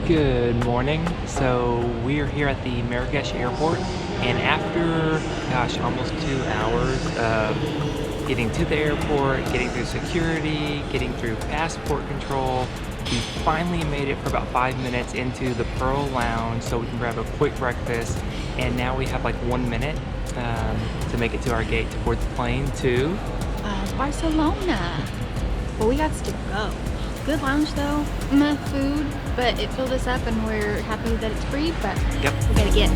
Good morning. So we are here at the Marrakesh airport, and after, gosh, almost 2 hours of getting to the airport, getting through security, getting through passport control, we finally made it for about 5 minutes into the Pearl Lounge so we can grab a quick breakfast. And now we have like 1 minute to make it to our gate to board the plane to Barcelona. Well, we got to go. Good lounge though, food, but it filled us up and we're happy that it's free, but Yep. We gotta get.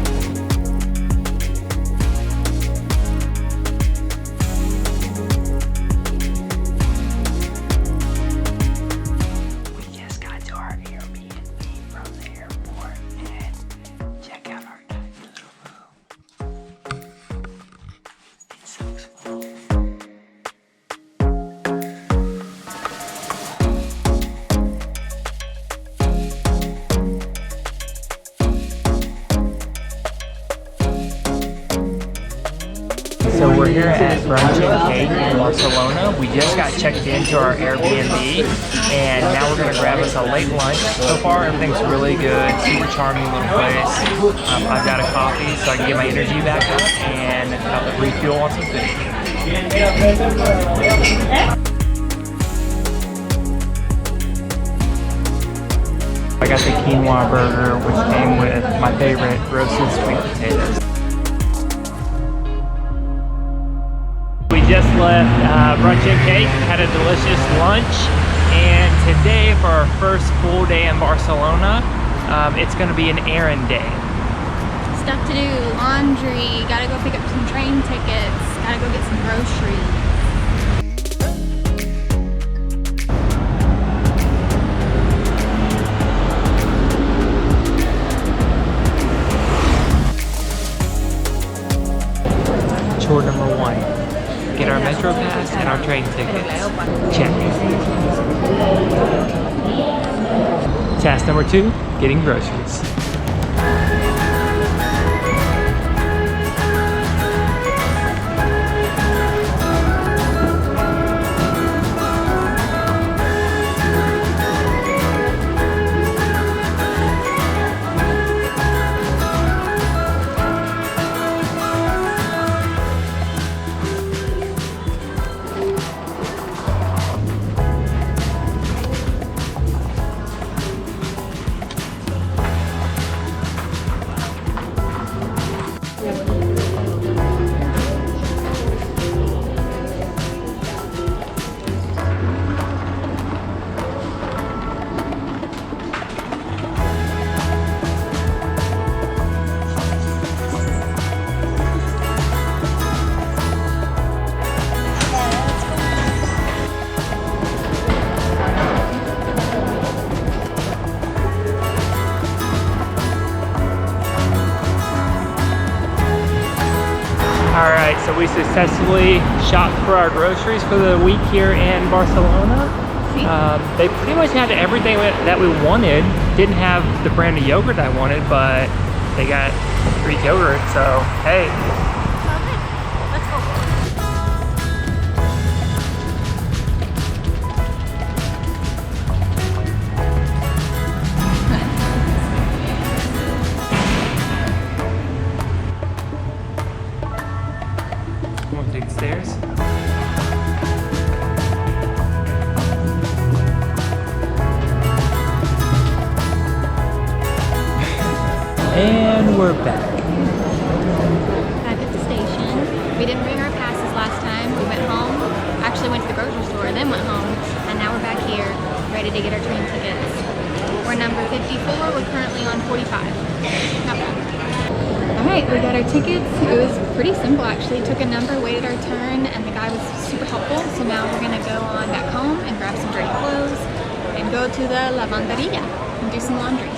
We just got to our Airbnb from the airport and check out our tiny little room. It's so small. So we're here at Brunch in Barcelona. We just got checked into our Airbnb, and now we're gonna grab us a late lunch. So far, everything's really good. Super charming little place. I've got a coffee so I can get my energy back up and about to refuel on some food. I got the quinoa burger, which came with my favorite roasted sweet potatoes. We just left Brunch and Cake, had a delicious lunch, and today for our first full day in Barcelona, it's going to be an errand day. Stuff to do, laundry, gotta go pick up some train tickets, gotta go get some groceries. Chore number 1. Get our metro pass and our train tickets. Check. Task number 2, getting groceries. Alright, so we successfully shopped for our groceries for the week here in Barcelona. They pretty much had everything that we wanted. Didn't have the brand of yogurt I wanted, but they got Greek yogurt, so hey. Let's go. Want to take the stairs? And we're back. Back at the station. We didn't bring our passes last time. We went home. Actually went to the grocery store, then went home. And now we're back here, ready to get our train tickets. We're number 54. We're currently on 45. Not bad. Alright, we got our tickets. It was pretty simple actually. Took a number, waited our turn, and the guy was super helpful. So now we're gonna go on back home and grab some dirty clothes and go to the lavanderia and do some laundry.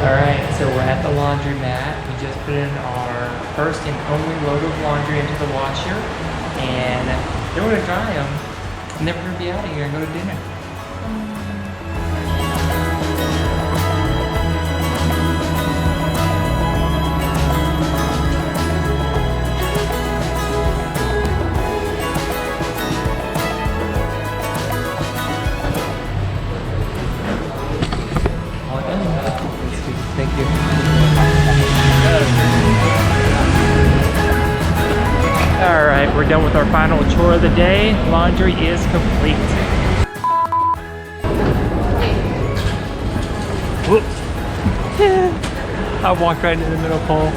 Alright, so we're at the laundromat. We just put in our first and only load of laundry into the washer, and then we're gonna dry them. And then we're gonna be out of here and go to dinner. All done. Thank you. All right, we're done with our final chore of the day. Laundry is complete. Whoops. I walked right into the middle pole.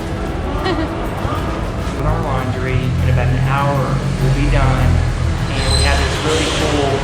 Our laundry in about an hour will be done. And we have this really cool